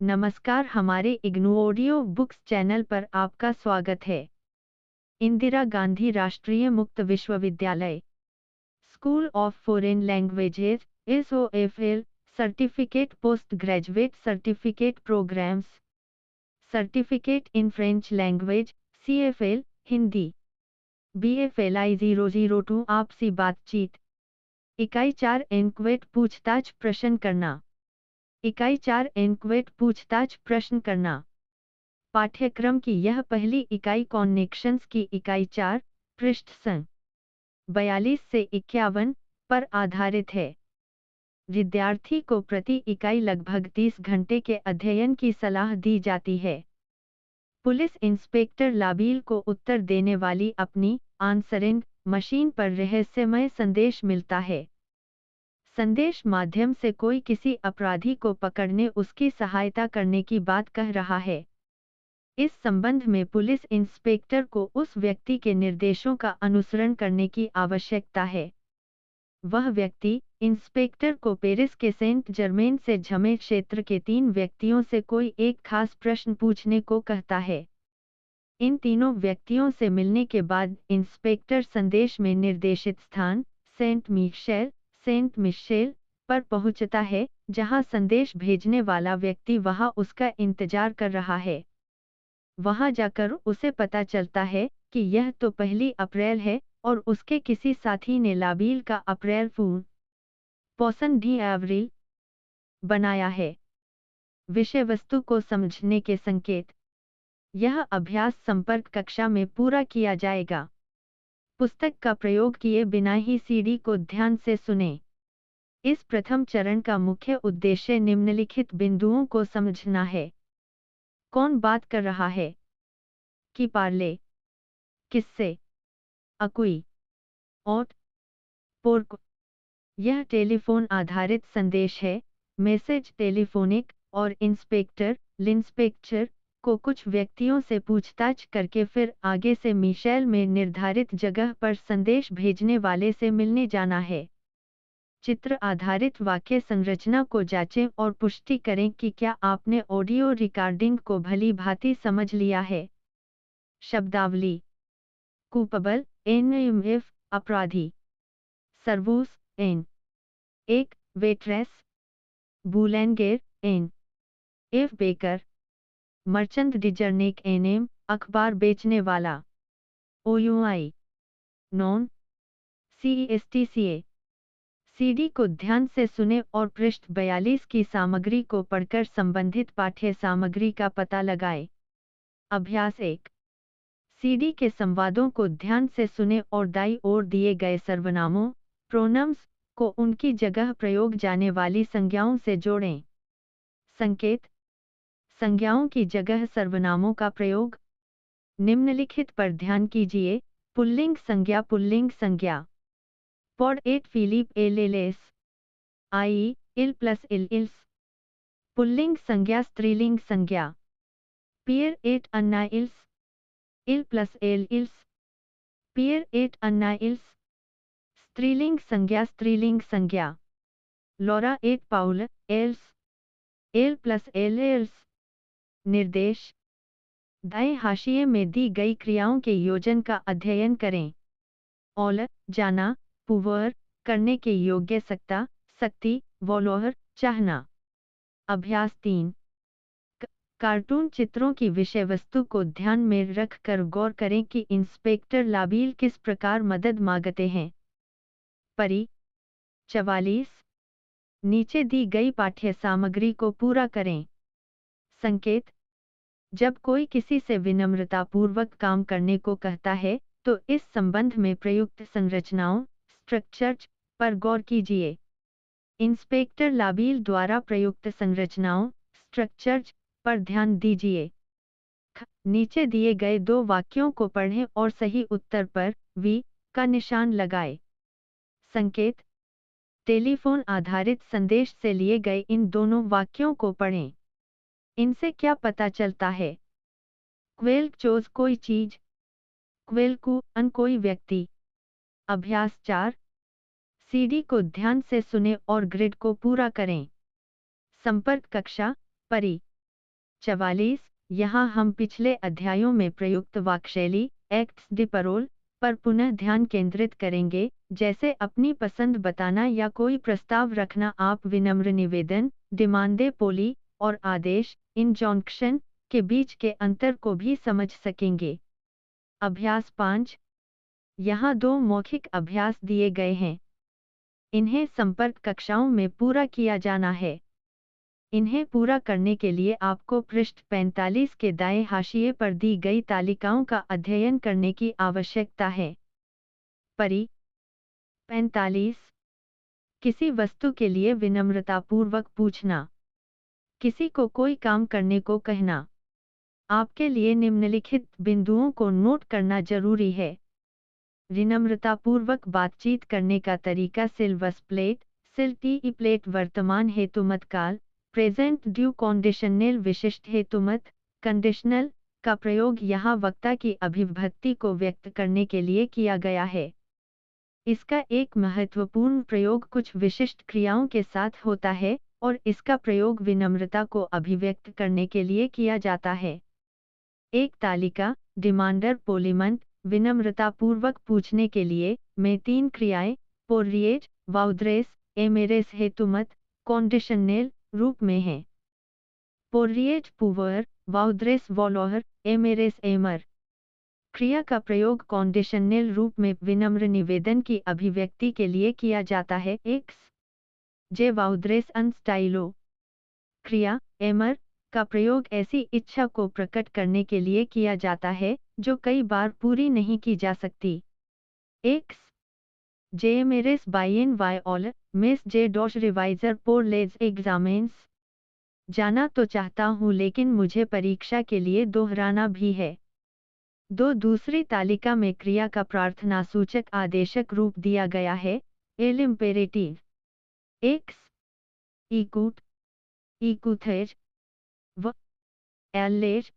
नमस्कार, हमारे IGNOU audio books channel पर आपका स्वागत है। इंदिरा गांधी राष्ट्रीय मुक्त विश्वविद्यालय, school of foreign languages, SOFL, certificate post graduate certificate programmes, certificate in French language, CFL, Hindi, BFLI 002 आपसी बातचीत। इकाई 4 एनक्वेट पूछताछ प्रश्न करना। इकाई 4 एनक्वेट पूछताछ प्रश्न करना। पाठ्यक्रम की यह पहली इकाई कॉनेक्शंस की इकाई 4 पृष्ठ सं 42 से 51 पर आधारित है। विद्यार्थी को प्रति इकाई लगभग 30 घंटे के अध्ययन की सलाह दी जाती है। पुलिस इंस्पेक्टर लाबील को उत्तर देने वाली अपनी आंसरिंग मशीन पर रहस्यमय संदेश मिलता है। संदेश माध्यम से कोई किसी अपराधी को पकड़ने उसकी सहायता करने की बात कह रहा है। इस संबंध में पुलिस इंस्पेक्टर को उस व्यक्ति के निर्देशों का अनुसरण करने की आवश्यकता है। वह व्यक्ति इंस्पेक्टर को पेरिस के सेंट जर्मेन से झमे क्षेत्र के 3 व्यक्तियों से कोई एक खास प्रश्न पूछने को कहता है। इन तीनों व्यक्तियों से मिलने के बाद इंस्पेक्टर संदेश में निर्देशित स्थान सेंट मिशेल पर पहुंचता है, जहां संदेश भेजने वाला व्यक्ति वहां उसका इंतजार कर रहा है। वहां जाकर उसे पता चलता है कि यह तो 1 अप्रैल है और उसके किसी साथी ने लाबील का अप्रैल फूल पोसन डी एवरिल बनाया है। विषय वस्तु को समझने के संकेत। यह अभ्यास संपर्क कक्षा में पूरा किया जाएगा। पुस्तक का प्रयोग किए बिना ही CD को ध्यान से सुनें। इस प्रथम चरण का मुख्य उद्देश्य निम्नलिखित बिंदुओं को समझना है। कौन बात कर रहा है? की पार्ले, किससे, अकुई, ओट, पोर्क। यह टेलीफोन आधारित संदेश है। मैसेज टेलीफोनिक और लिंस्पेक्टर को कुछ व्यक्तियों से पूछताछ करके फिर आगे से मिशेल में निर्धारित जगह पर संदेश भेजने वाले से मिलने जाना है। चित्र आधारित वाक्य संरचना को जांचें और पुष्टि करें कि क्या आपने ऑडियो रिकॉर्डिंग को भली भांति समझ लिया है। शब्दावली। कूपबल, NMF, अपराधी। सर्वूस, N, 1, वेट्रेस। बूलेंगेर, N, F, बेकर। मर्चेंट डिजर्नेक, NM, अखबार बेचने वाला। OUI, non, CESTCA। CD को ध्यान से सुने और पृष्ठ 42 की सामग्री को पढ़कर संबंधित पाठ्य सामग्री का पता लगाएं। अभ्यास 1। CD के संवादों को ध्यान से सुने और दाईं ओर दिए गए सर्वनामों, प्रोनम्स को उनकी जगह प्रयोग जाने वाली संज्ञाओं से जोड़ें। संकेत। संज्ञाओं की जगह सर्वनामों का प्रयोग। निम्नलिखित पर ध्यान कीजिए। पुल्लिंग संज्ञा। पॉड 8 फिलिप एलएलएस आई इल प्लस इल्स। पुल्लिंग संज्ञा स्त्रीलिंग संज्ञा। पियर 8 अन्ना इल्स, इल प्लस एल इल्स। पियर 8 अन्ना इल्स। स्त्रीलिंग संज्ञा। लॉरा 8 पाउल एल्स, एल प्लस एल एल्स। निर्देश। दाएं हाशिए में दी गई क्रियाओं के योजन का अध्ययन करें। ऑल, जाना, पुवर, करने के योग्य सकता, सकती, वॉलोहर, चाहना। अभ्यास 3। कार्टून चित्रों की विषय वस्तु को ध्यान में रखकर गौर करें कि इंस्पेक्टर लाबील किस प्रकार मदद मांगते हैं। परी। 44। नीचे दी गई पाठ्य सामग्री को पूरा करें। संकेत। जब कोई किसी से विनम्रतापूर्वक काम करने को कहता है, तो इस संबंध में प्रयुक्त संरचनाओं, स्ट्रक्चर्स पर गौर कीजिए। इंस्पेक्टर लाबील द्वारा प्रयुक्त संरचनाओं, स्ट्रक्चर्स पर ध्यान दीजिए। नीचे दिए गए 2 वाक्यों को पढ़ें और सही उत्तर पर V का निशान लगाएं। संकेत। टेलीफोन आधारित संदेश से लिए गए इन दोनों वाक्यों को पढ़ें। इनसे क्या पता चलता है? क्वेल्क चोज कोई चीज, क्वेल्कू अन कोई व्यक्ति। अभ्यास 4। CD को ध्यान से सुने और ग्रिड को पूरा करें। संपर्क कक्षा, परी। 44। यहाँ हम पिछले अध्यायों में प्रयुक्त वाक्शैली एक्ट्स डी परोल पर पुनः ध्यान केंद्रित करेंगे, जैसे अपनी पसंद बताना या कोई प्रस्ताव रखना। आप विनम्र निवेदन डिमांडे पोली और आदेश इंजॉन्क्शन के बीच के अंतर को भी समझ सकेंगे। अभ्यास 5। यहाँ 2 मौखिक अभ्यास दिए गए हैं। इन्हें संपर्क कक्षाओं में पूरा किया जाना है। इन्हें पूरा करने के लिए आपको पृष्ठ 45 के दाएं हाशिए पर दी गई तालिकाओं का अध्ययन करने की आवश्यकता है। परि 45। किसी वस्तु के लिए विनम्रतापूर्वक पूछना। किसी को कोई काम करने को कहना। आपके लिए निम्नलिखित बिंदुओं को नोट करना जरूरी है। विनम्रतापूर्वक बातचीत करने का तरीका। सिल्वस प्लेट सिल टी प्लेट वर्तमान हेतुमत काल प्रेजेंट ड्यू कॉन्डिशनल विशिष्ट हेतुमत कंडीशनल का प्रयोग यहाँ वक्ता की अभिव्यक्ति को व्यक्त करने के लिए किया गया है। इसका एक महत्वपूर्ण प्रयोग कुछ विशिष्ट क्रियाओं के साथ होता है और इसका प्रयोग विनम्रता को अभिव्यक्त करने के लिए किया जाता है। एक तालिका डिमांडर पोलिमंत विनम्रतापूर्वक पूछने के लिए में 3 क्रियाएं पोर्रिएट वाउद्रेस एमेरेस हेतुमत कॉन्डिशनल रूप में हैं। पोर्रिएट पुवर वाउद्रेस वॉलोहर एमेरेस एमर। क्रिया का प्रयोग कॉन्डिशनल रूप में विनम्र निवेदन की अभिव्यक्ति के लिए किया जाता है। एक्स जे वाउद्रेस अन स्टाइलो। क्रिया एमर का प्रयोग ऐसी इच्छा को प्रकट करने के लिए किया जाता है जो कई बार पूरी नहीं की जा सकती। एक्स जे मेरेस बायन वाई ऑल मिस जे डॉश रिवाइजर पोर लेज एग्जामेंस। जाना तो चाहता हूँ लेकिन मुझे परीक्षा के लिए दोहराना भी है। दूसरी तालिका में क्रिया का प्रार्थनासूचक आदेशक रूप दिया गया है। एल इम्पेरेटिव एक्स इकूट इकूथेज व एलेज।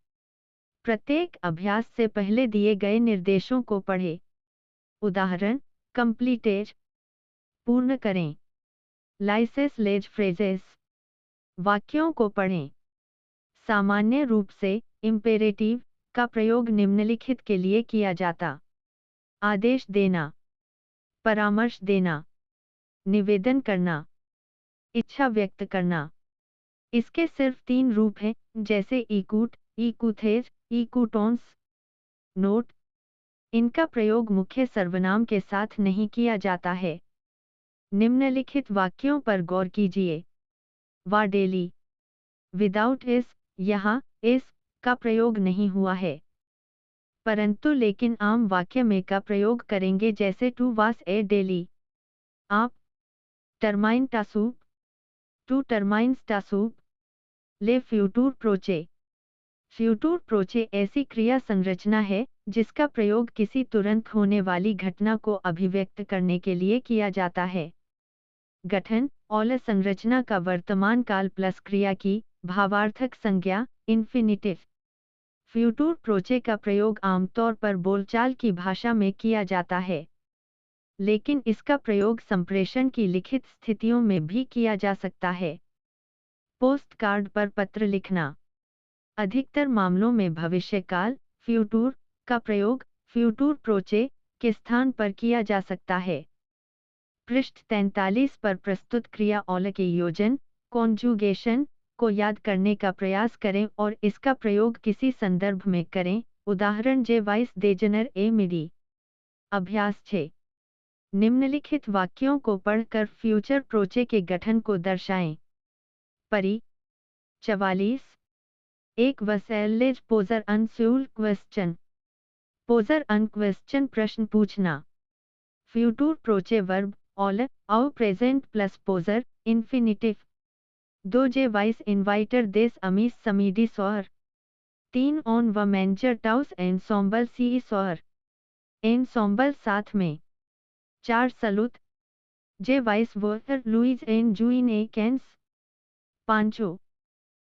प्रत्येक अभ्यास से पहले दिए गए निर्देशों को पढ़ें। उदाहरण कंप्लीटेज पूर्ण करें। लाइसेस लेज फ्रेजेस वाक्यों को पढ़ें। सामान्य रूप से इम्पेरेटिव का प्रयोग निम्नलिखित के लिए किया जाता। आदेश देना, परामर्श देना, निवेदन करना, इच्छा व्यक्त करना। इसके सिर्फ 3 रूप हैं, जैसे इकूट इकूथेज इकूटोन्स। नोट: इनका प्रयोग मुख्य सर्वनाम के साथ नहीं किया जाता है। निम्नलिखित वाक्यों पर गौर कीजिए। वा डेली विदाउट इस यहाँ इस का प्रयोग नहीं हुआ है, परंतु लेकिन आम वाक्य में का प्रयोग करेंगे, जैसे टू वास ए डेली। आप टर्माइन टासूप टू टर्माइन्स टासूप ले फ्यूटूर प्रोचे। फ्यूटूर प्रोचे ऐसी क्रिया संरचना है जिसका प्रयोग किसी तुरंत होने वाली घटना को अभिव्यक्त करने के लिए किया जाता है। गठन ऑल संरचना का वर्तमान काल प्लस क्रिया की भावार्थक संज्ञा इन्फिनिटिव। फ्यूटूर प्रोचे का प्रयोग आमतौर पर बोलचाल की भाषा में किया जाता है, लेकिन इसका प्रयोग संप्रेषण की लिखित स्थितियों में भी किया जा सकता है। पोस्ट कार्ड पर पत्र लिखना। अधिकतर मामलों में भविष्यकाल फ्यूटूर का प्रयोग फ्यूटूर प्रोचे के स्थान पर किया जा सकता है। पृष्ठ 43 पर प्रस्तुत क्रिया ऑल के योजन कॉन्जुगेशन को याद करने का प्रयास करें और इसका प्रयोग किसी संदर्भ में करें। उदाहरण जे वाइस देजनर ए मिडी। अभ्यास 6। निम्नलिखित वाक्यों को पढ़कर फ्यूचर प्रोचे के गठन को दर्शाएं। परि 44। एक वसैलेज पोजर अनस्यूल क्वेश्चन। पोजर अन क्वेश्चन प्रश्न पूछना। फ्यूटूर प्रोचे वर्ब ऑल आउ प्रेजेंट प्लस पोजर इन्फिनिटिव। 2 जे वाइस इन्वाइटर देस अमीस समीडी सौर। 3 ऑन व मैंजर टाउस एनसॉम्बल सी सौर। एनसॉम्बल साथ में। 4 सलूत जे वाइस वोटर लुइज एन जूइन ए कैंस। 5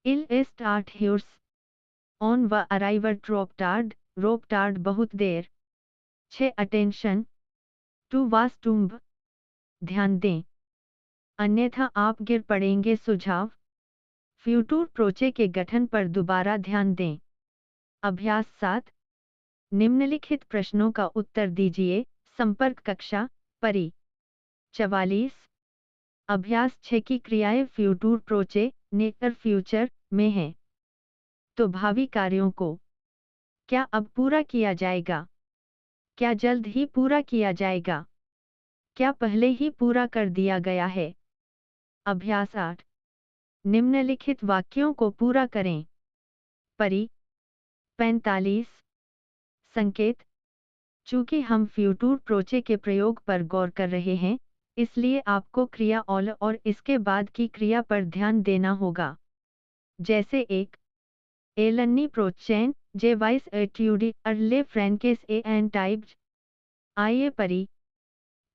इल स्टार्ट ह्यूर्स ऑन व अराइवर रोपटार्ड बहुत देर। 6 अटेंशन टू वास टूम्ब ध्यान दें, अन्यथा आप गिर पड़ेंगे। सुझाव फ्यूटूर प्रोचे के गठन पर दोबारा ध्यान दें। अभ्यास 7। निम्नलिखित प्रश्नों का उत्तर दीजिए। संपर्क कक्षा परी 44। अभ्यास 6 की क्रियाएं फ्यूटूर प्रोचे नेयर फ्यूचर में हैं, तो भावी कार्यों को क्या अब पूरा किया जाएगा? क्या जल्द ही पूरा किया जाएगा? क्या पहले ही पूरा कर दिया गया है? अभ्यास 8। निम्नलिखित वाक्यों को पूरा करें। परी 45। संकेत: चूंकि हम फ्यूटूर प्रोचे के प्रयोग पर गौर कर रहे हैं, इसलिए आपको क्रिया ऑल और इसके बाद की क्रिया पर ध्यान देना होगा। जैसे एक एलन्नी प्रोचेन जे वाइस एट्यूडी अर्ले फ्रैंकेस ए एन टाइप्स। आइए परी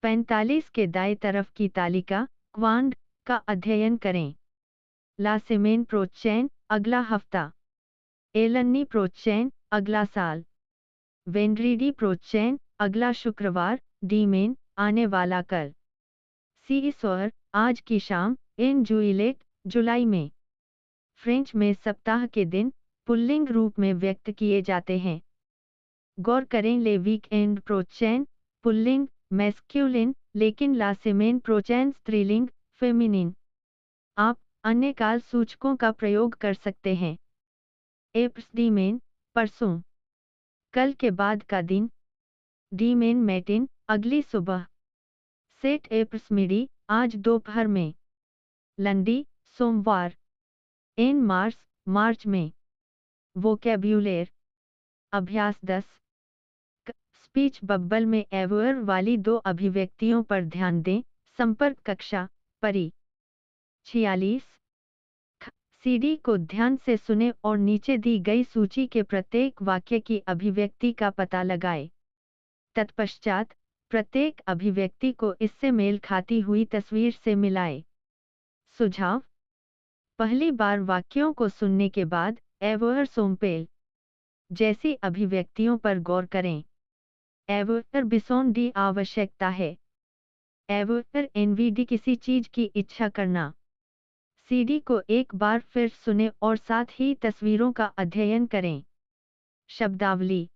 45 के दाएं तरफ की तालिका क्वांड का अध्ययन करें। लासेमेन प्रोचेन अगला हफ्ता, एलन्नी प्रोचेन अगला साल, वेंड्रीडी प्रोचेन अगला शुक्रवार, डीमेन आने वाला कल, सी सोर आज की शाम, इन जुइलेट जुलाई में। फ्रेंच में सप्ताह के दिन पुल्लिंग रूप में व्यक्त किए जाते हैं। गौर करें ले वीकेंड प्रोचेन पुल्लिंग मैस्क्यूलिन, लेकिन लासेमेन प्रोचेन स्त्रीलिंग फेमिनिन। आप अन्य काल सूचकों का प्रयोग कर सकते हैं। एप्स डीमेन परसों, कल के बाद का दिन, डीमेन मैटिन अगली सुबह, सेट एप्स मिडी आज दोपहर में, लंडी सोमवार, इन मार्च मार्च में। वोकैब्यूलेर अभ्यास 10। स्पीच बब्बल में एवर वाली दो अभिव्यक्तियों पर ध्यान दें। संपर्क कक्षा परी 46। सीडी को ध्यान से सुने और नीचे दी गई सूची के प्रत्येक वाक्य की अभिव्यक्ति का पता लगाएं। तत्पश्चात प्रत्येक अभिव्यक्ति को इससे मेल खाती हुई तस्वीर से मिलाएं। सुझाव: पहली बार वाक्यों को सुनने के बाद एवर सोमपेल जैसी अभिव्यक्तियों पर गौर करें। एवर बिसोन डी आवश्यकता है। एवर एनवीडी किसी चीज की इच्छा करना। सीडी को एक बार फिर सुने और साथ ही तस्वीरों का अध्ययन करें। शब्दावली: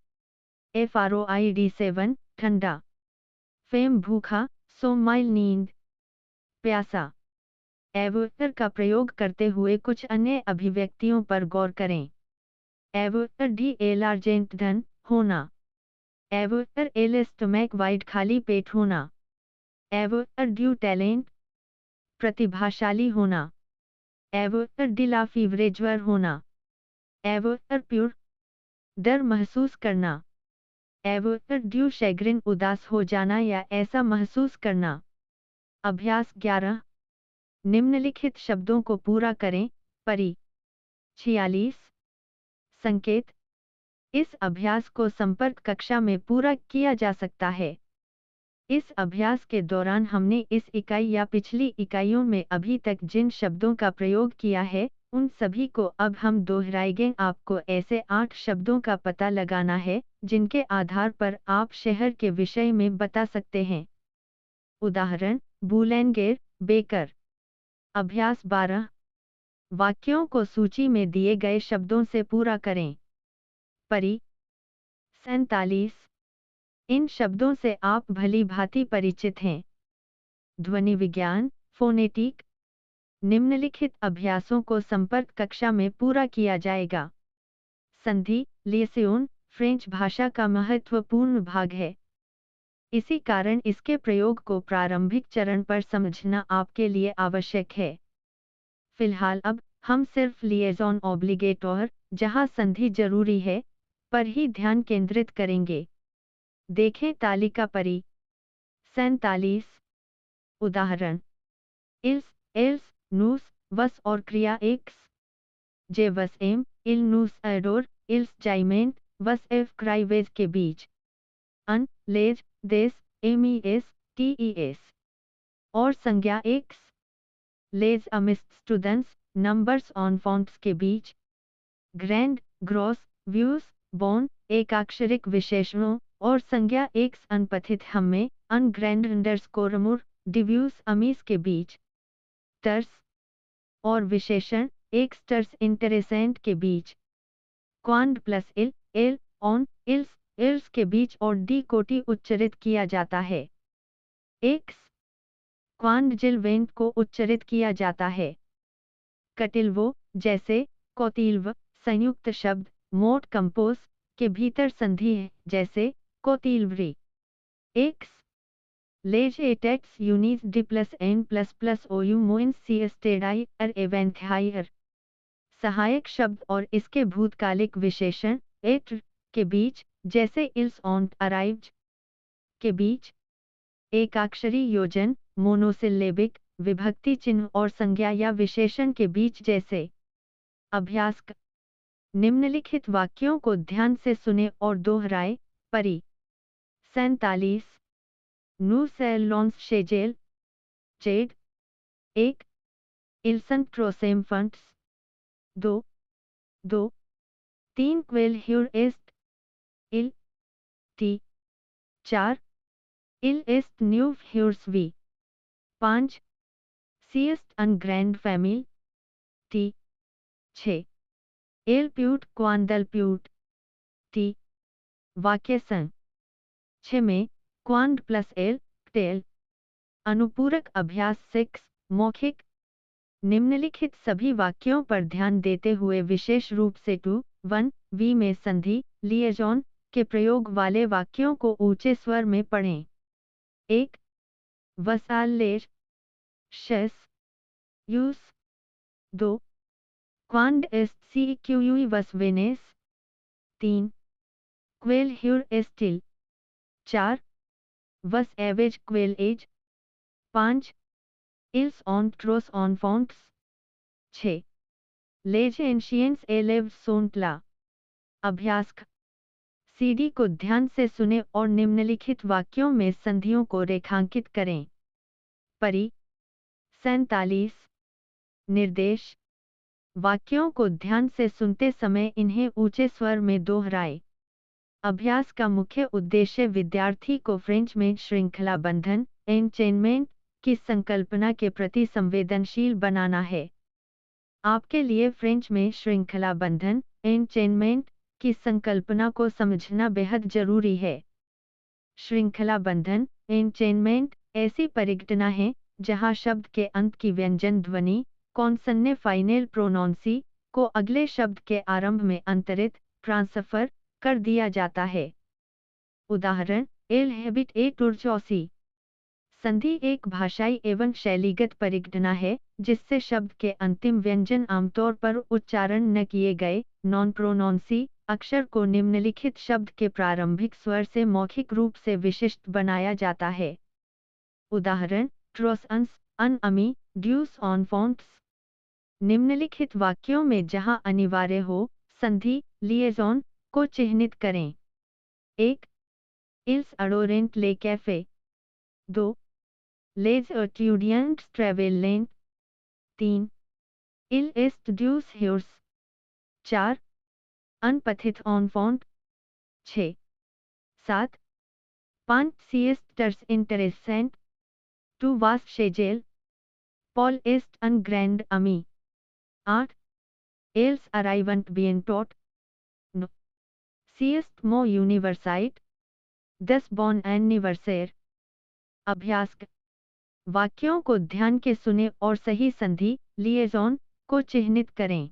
FROID 7 ठंडा, फेम भूखा, सो माइल नींद, प्यासा। एवर का प्रयोग करते हुए कुछ अन्य अभिव्यक्तियों पर गौर करें। एवर डी एलार्जेंट धन होना। एवर एल स्टमैक वाइड खाली पेट होना। एवर ड्यू टैलेंट प्रतिभाशाली होना। एवर डिला फीवरेज्वर होना। एवर प्योर डर महसूस करना। एवर ड्यू शैग्रिन उदास हो जाना या ऐसा महसूस करना। अभ्यास 11। निम्नलिखित शब्दों को पूरा करें। परी 46। संकेत: इस अभ्यास को संपर्क कक्षा में पूरा किया जा सकता है। इस अभ्यास के दौरान हमने इस इकाई या पिछली इकाइयों में अभी तक जिन शब्दों का प्रयोग किया है, उन सभी को अब हम दोहराएंगे। आपको ऐसे 8 शब्दों का पता लगाना है जिनके आधार पर आप शहर के विषय में बता सकते हैं। उदाहरण: बूलेंगेर बेकर। अभ्यास 12। वाक्यों को सूची में दिए गए शब्दों से पूरा करें। परी 47। इन शब्दों से आप भली भांति परिचित हैं। ध्वनि विज्ञान फोनेटिक। निम्नलिखित अभ्यासों को संपर्क कक्षा में पूरा किया जाएगा। संधि लिएसियोन फ्रेंच भाषा का महत्वपूर्ण भाग है। इसी कारण इसके प्रयोग को प्रारंभिक चरण पर समझना आपके लिए आवश्यक है। फिलहाल अब हम सिर्फ लिएजॉन ऑब्लिगेटोर, जहां संधि जरूरी है, पर ही ध्यान केंद्रित करेंगे। देखें तालिका परी 47। उदाहरण: इल्स एल्स नूस वस और क्रिया एक्स। जे वस एम इल नूस एडोर इल्स जाइमेंट वस एफ क्राइवेज के बीच। अन लेज देस एमईएस टीईएस और संज्ञा एक्स। लेज अमिस्ट स्टूडेंट्स नंबर्स ऑन फॉन्ट्स के बीच। ग्रैंड ग्रॉस व्यूज बोन एकाक्षरिक विशेषणों और संज्ञा एक्स अनपथित हमें अनग्रैंड अंडरस्कोर मुर डिव्यूज अमीस के बीच। टर्स और विशेषण एक स्टर्स इंटरेसेंट के बीच, क्वांड प्लस इल, एल, ऑन, इल्स, इल्स के बीच और डी कोटि उच्चरित किया जाता है। एक्स क्वांड जिल वेंट को उच्चरित किया जाता है। कटिल्वो, जैसे कौतिल्व, संयुक्त शब्द मोट कंपोज के भीतर संधि है, जैसे कौतिल्वरी। एक्स लेज एटेक्स यूनिस डी प्लस एन प्लस प्लस ओ यू मोइन सी स्टेडाई अर एवेंथ हायर। सहायक शब्द और इसके भूतकालिक विशेषण एट के बीच, जैसे इल्स ऑन अराइव्ड के बीच। एकाक्षरी योजन मोनोसिलेबिक विभक्ति चिन्ह और संज्ञा या विशेषण के बीच, जैसे। अभ्यास निम्नलिखित वाक्यों को ध्यान से सुने और दोहराए। परी 47 नू सेलोन्स शेजेल चेड 1 इल्सन ट्रोसेम फंट्स 2 2 3 क्वेल ह्यूर एस्ट इल टी 4 इल एस्ट न्यू ह्यूर्स वी 5 सीएस्ट अन ग्रैंड फैमिल टी 6 एल प्यूट क्वांडल प्यूट टी। वाक्य संग 6 में क्वांड प्लस एल टेल। अनुपूरक अभ्यास 6 मौखिक। निम्नलिखित सभी वाक्यों पर ध्यान देते हुए विशेष रूप से टू 1 वी में संधि लिएजॉन के प्रयोग वाले वाक्यों को ऊंचे स्वर में पढ़ें। 1 वसालेर शेस यूस 2 क्वांड एस्ट सी क्यूई वस वेनेस 3 क्वेल ह्यूर एस्टिल 4 वस एवेज क्वेल एज 5 इल्स ऑन ट्रोस ऑन फॉन्ट्स 6 लेज एंशियंस एलेव सोंटला। अभ्यास सीडी को ध्यान से सुने और निम्नलिखित वाक्यों में संधियों को रेखांकित करें। परी 47 निर्देश वाक्यों को ध्यान से सुनते समय इन्हें ऊंचे स्वर में दोहराए। अभ्यास का मुख्य उद्देश्य विद्यार्थी को फ्रेंच में श्रृंखला बंधन एनचेनमेंट की संकल्पना के प्रति संवेदनशील बनाना है। आपके लिए फ्रेंच में श्रृंखला बंधन एनचेनमेंट की संकल्पना को समझना बेहद जरूरी है। श्रृंखला बंधन एनचेनमेंट ऐसी परिघटना है जहां शब्द के अंत की व्यंजन ध्वनि कॉन्सन्ने फाइनल प्रोनॉन्सी को अगले शब्द के आरंभ में अंतरित ट्रांसफर कर दिया जाता है। उदाहरण एल हैबिट ए टुरचौसी। संधि एक भाषाई एवं शैलीगत परिघटना है जिससे शब्द के अंतिम व्यंजन आमतौर पर उच्चारण न किए गए नॉन प्रोनॉन्सी अक्षर को निम्नलिखित शब्द के प्रारंभिक स्वर से मौखिक रूप से विशिष्ट बनाया जाता है। उदाहरण ट्रोसअंस अन अमी ड्यूस ऑन फॉन्ट्स। निम्नलिखित वाक्यों में जहां अनिवार्य हो संधि लिएजॉन को चिह्नित करें। 1 इल्स अडोरेंट ले कैफे 2 लेज एट्यूडियंट्स ट्रेवेल लेंट 3 इल एस्ट ड्यूस ह्यूर्स 4 अनपथित ऑन फॉन्ट 6 7 5 सिएस्टर्स इंटरेसेंट 2 वास शेजेल पॉल एस्ट अन ग्रैंड अमी 8 एल्स अराइवंट बियन टॉट 9 सिएस्ट मो यूनिवर्साइट 10 बॉन एनिवर्सेर। अभ्यास वाक्यों को ध्यान के सुने और सही संधि लिएजॉन को चिह्नित करें।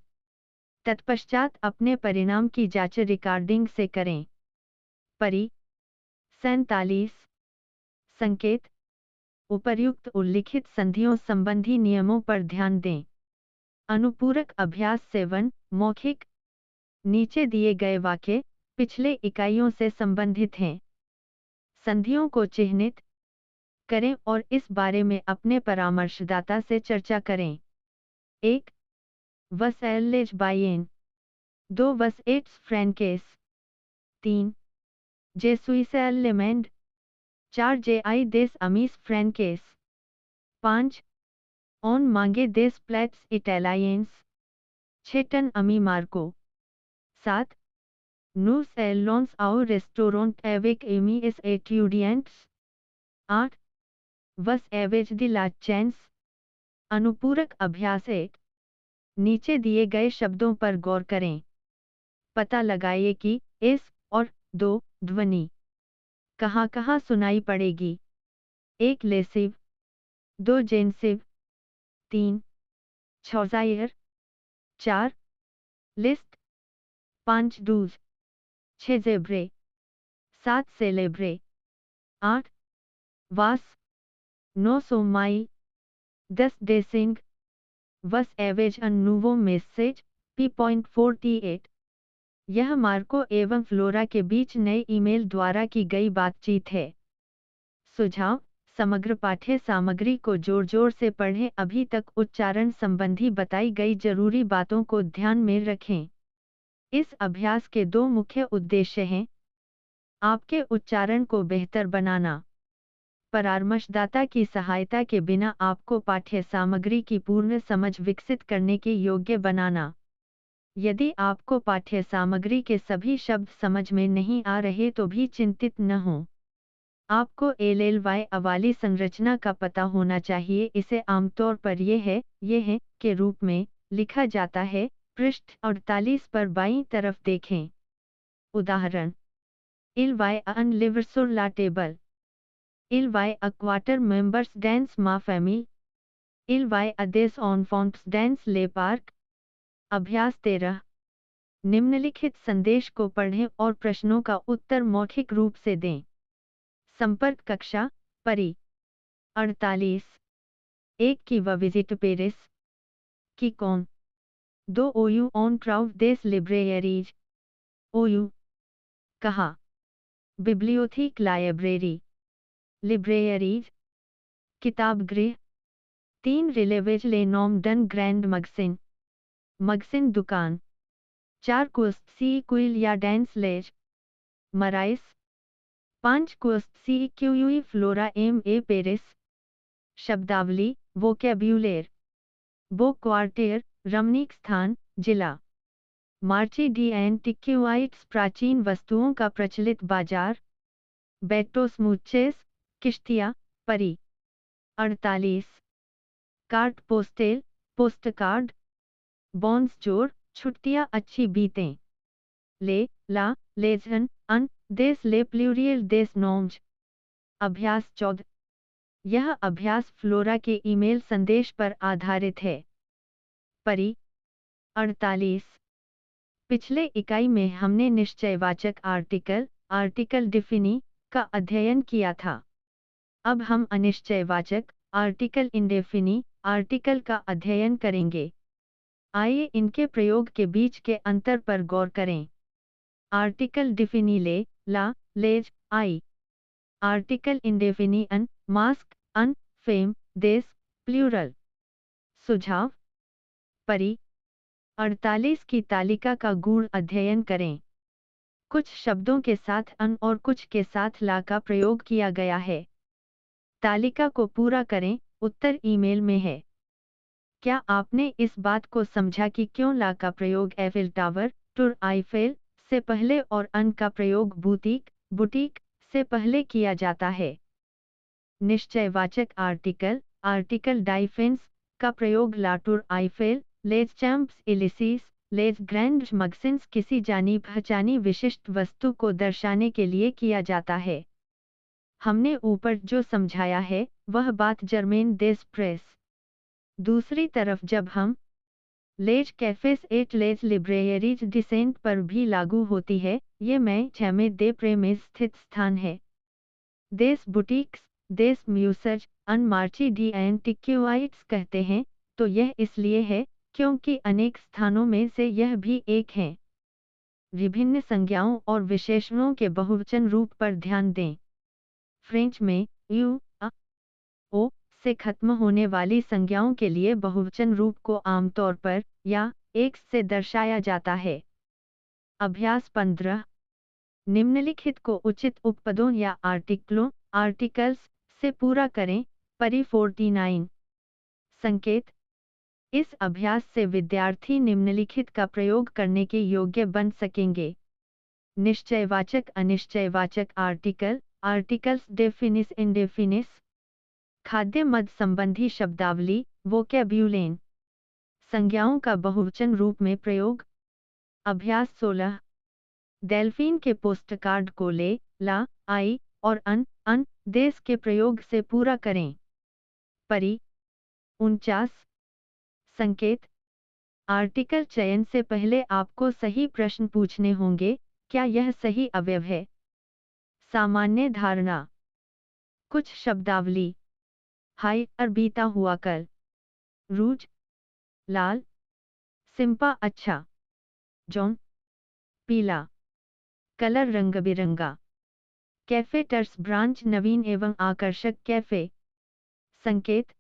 तत्पश्चात अपने परिणाम की जांच रिकॉर्डिंग से करें। परी 47 संकेत उपर्युक्त उल्लिखित संधियों संबंधी नियमों पर ध्यान दें। अनुपूरक अभ्यास 7 मौखिक। नीचे दिए गए वाक्य पिछले इकाइयों से संबंधित हैं। संधियों को चिह्नित करें और इस बारे में अपने परामर्शदाता से चर्चा करें। 1 वस एलेज बायेन 2 वस एट्स फ्रैंकेस 3 जे सुइसेलेमेंड 4 जे आई देस अमीस फ्रैंकेस 5 ऑन मांगे देस प्लेट्स इटैलायंस 6 टन अमी मार्को 7 नूस एलोन्स आउ रेस्टोरेंट एविक एमी एस एट्यूडियंट्स 8 वस एवेज दी लाचेंस। अनुपूरक अभ्यास 1 नीचे दिए गए शब्दों पर गौर करें। पता लगाइए कि इस और दो ध्वनि कहाँ कहाँ सुनाई पड़ेगी। 1 लेसिव, 2 जेनसिव, 3 छौजायर, 4 लिस्ट, 5 डूज, 6 जेब्रे, 7 सेलेब्रे, 8 वास, 9 सोमाई, 10 डेसिंग, वस एवेज अन नूवो मेसेज P.48। यह मार्को एवं फ्लोरा के बीच नए ईमेल द्वारा की गई बातचीत है। सुझाव: समग्र पाठ्य सामग्री को जोर जोर से पढ़ें। अभी तक उच्चारण संबंधी बताई गई जरूरी बातों को ध्यान में रखें। इस अभ्यास के 2 मुख्य उद्देश्य हैं: आपके उच्चारण को बेहतर बनाना, परामर्शदाता की सहायता के बिना आपको पाठ्य सामग्री की पूर्ण समझ विकसित करने के योग्य बनाना। यदि आपको पाठ्य सामग्री के सभी शब्द समझ में नहीं आ रहे तो भी चिंतित न हों। आपको LLY अवाली संरचना का पता होना चाहिए। इसे आमतौर पर ये है के रूप में लिखा जाता है। पृष्ठ 48 पर बाईं तरफ देखें। उदाहरण: LY अन लिवर्सुला टेबल, LY a quarter members dance ma family, LY a des enfants dance le parc। अभ्यास 13। निम्नलिखित संदेश को पढ़ें और प्रश्नों का उत्तर मौखिक रूप से दें। संपर्क कक्षा, परी। 48। 1 की व विजिट पेरिस की कौन। 2 ओयू ऑन ट्राउव देस लिब्रेयरीज। ओयू कहा। बिब्लियोथीक लाइब्रेरी, लिब्रेयरीज किताब गृह। 3 रिलेवेज ले नॉम डन ग्रैंड मगसिन, मगसिन दुकान। 4 कुस्त सी क्विल या डांस लेज, मराइस। 5 कुस्त सी क्यूई फ्लोरा एम ए पेरिस। शब्दावली: वोकैब्यूलेर, बो क्वार्टेर रमणीक स्थान, जिला। मार्ची डी एंटिक्युआइट्स प्राचीन वस्तुओं का प्रचलित बाजार। बेटोस मुचेस किश्तिया, परी। 48। कार्ड पोस्टेल, पोस्ट कार्ड। बॉन्स जोर, छुट्टियां अच्छी बीतें। ले, ला, लेजन, अन, देस ले प्लूरियल देस नोम्स। अभ्यास 14। यह अभ्यास फ्लोरा के ईमेल संदेश पर आधारित है। परी। 48। पिछले इकाई में हमने निश्चयवाचक आर्टिकल डिफिनी का अध्ययन किया था। अब हम अनिश्चयवाचक आर्टिकल का अध्ययन करेंगे। आइए इनके प्रयोग के बीच के अंतर पर गौर करें। आर्टिकल डिफिनी ले, ला, लेज, आई। आर्टिकल इंडेफिनी अन, मास्क, अन, फेम, देस, प्लूरल। सुझाव: परी। 48 की तालिका का गूढ़ अध्ययन करें। कुछ शब्दों के साथ अन और कुछ के साथ ला का प्रयोग किया गया है। तालिका को पूरा करें। उत्तर ईमेल में है। क्या आपने इस बात को समझा कि क्यों ला का प्रयोग एफिल टावर, टूर आईफेल से पहले और अन का प्रयोग बुटीक से पहले किया जाता है? निश्चयवाचक आर्टिकल डाइफेंस का प्रयोग लाटूर आईफेल, लेज चैम्प्स इलिसीस, लेज ग्रैंड मगसिन्स किसी जानी पहचानी विशिष्ट वस्तु को दर्शाने के लिए किया जाता है। हमने ऊपर जो समझाया है वह बात जर्मेन देस प्रेस। दूसरी तरफ जब हम लेज कैफेस एट लेज लिब्रेयरीज डिसेंट पर भी लागू होती है। ये मैं 6 में दे प्रे में स्थित स्थान है। देस बुटीक्स, देस म्यूसर्ज, अन मार्ची डी एंटिक्युआइट्स कहते हैं तो यह इसलिए है क्योंकि अनेक स्थानों में से यह भी एक है। विभिन्न संज्ञाओं और विशेषणों के बहुवचन रूप पर ध्यान दें। फ्रेंच में यू, ओ से खत्म होने वाली संज्ञाओं के लिए बहुवचन रूप को आमतौर पर या एक से दर्शाया जाता है। अभ्यास 15। निम्नलिखित को उचित उपपदों या आर्टिकल्स से पूरा करें। परी 49। संकेत: इस अभ्यास से विद्यार्थी निम्नलिखित का प्रयोग करने के योग्य बन सकेंगे। निश्चयवाचक अनिश्चयवाचक आर्टिकल्स डेफिनिस इंडेफिनिस। खाद्य मद संबंधी शब्दावली वोकैब्यूलेन। संज्ञाओं का बहुवचन रूप में प्रयोग। अभ्यास 16। डेल्फिन के पोस्टकार्ड को ले, ला, आई और अन देश के प्रयोग से पूरा करें। परी 49। संकेत। आर्टिकल चयन से पहले आपको सही प्रश्न पूछने होंगे। क्या यह सही अवयव है? सामान्य धारणा। कुछ शब्दावली। हाय अरबीता हुआ कल। रूज लाल। सिंपा अच्छा। जॉन पीला। कलर रंग बिरंगा। कैफे टर्स ब्रांच नवीन एवं आकर्षक कैफे। संकेत।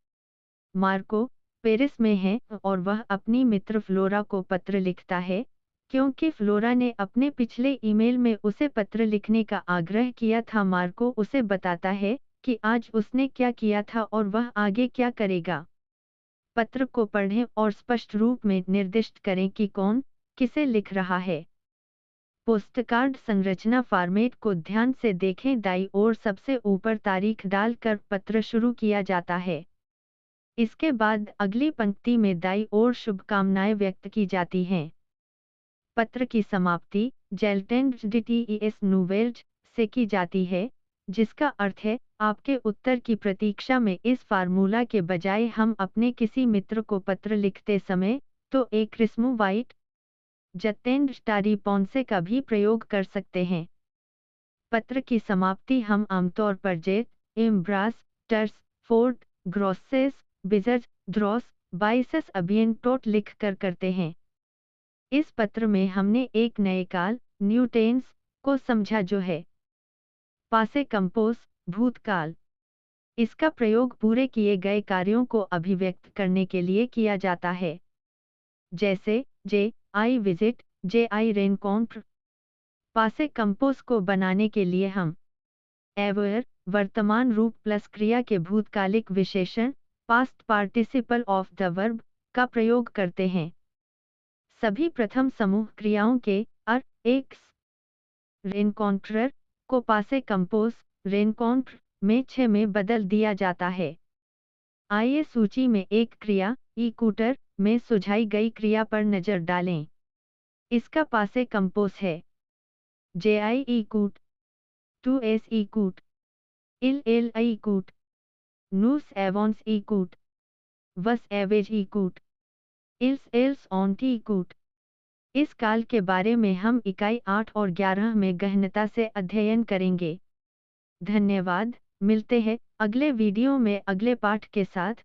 मार्को पेरिस में है और वह अपनी मित्र फ्लोरा को पत्र लिखता है क्योंकि फ्लोरा ने अपने पिछले ईमेल में उसे पत्र लिखने का आग्रह किया था। मार्को उसे बताता है कि आज उसने क्या किया था और वह आगे क्या करेगा। पत्र को पढ़ें और स्पष्ट रूप में निर्दिष्ट करें कि कौन किसे लिख रहा है। पोस्टकार्ड संरचना फॉर्मेट को ध्यान से देखें। दाईं ओर सबसे ऊपर तारीख डालकर पत्र शुरू किया जाता है। इसके बाद अगली पंक्ति में दाईं ओर शुभकामनाएं व्यक्त की जाती हैं। पत्र की समाप्ति जेल्टेंड डिटीईएस नूवेल्ज से की जाती है, जिसका अर्थ है आपके उत्तर की प्रतीक्षा में। इस फार्मूला के बजाय हम अपने किसी मित्र को पत्र लिखते समय तो एक क्रिस्मो वाइट जतेंड स्टारी पॉन्से का भी प्रयोग कर सकते हैं। पत्र की समाप्ति हम आमतौर पर जेट एम्ब्रास टर्स फोर्ट ग्रॉसेस बिजर्स ड्रॉस बाइसेस अबियन टोट लिख कर करते हैं। इस पत्र में हमने एक नए काल न्यू टेंस को समझा जो है पासे कंपोज भूतकाल। इसका प्रयोग पूरे किए गए कार्यों को अभिव्यक्त करने के लिए किया जाता है, जैसे जे आई विजिट जे आई रेनकॉन्ट्र। पासे कंपोज को बनाने के लिए हम एवर वर्तमान रूप प्लस क्रिया के भूतकालिक विशेषण past participle of the verb का प्रयोग करते हैं। सभी प्रथम समूह क्रियाओं के अर एक्स रेनकॉन्ट्रर को पासे कंपोज रेनकॉन्ट्र में 6 में बदल दिया जाता है। आइए सूची में एक क्रिया इकूटर में सुझाई गई क्रिया पर नजर डालें। इसका पासे कंपोज है जे आई इकूट टू एस इकूट इल एल इकूट नूस एवॉन्स इकूट वस एवेज इकूट इल्स एल्स ऑन्ट इकूट। इस काल के बारे में हम इकाई 8 और 11 में गहनता से अध्ययन करेंगे। धन्यवाद। मिलते हैं अगले वीडियो में अगले पाठ के साथ।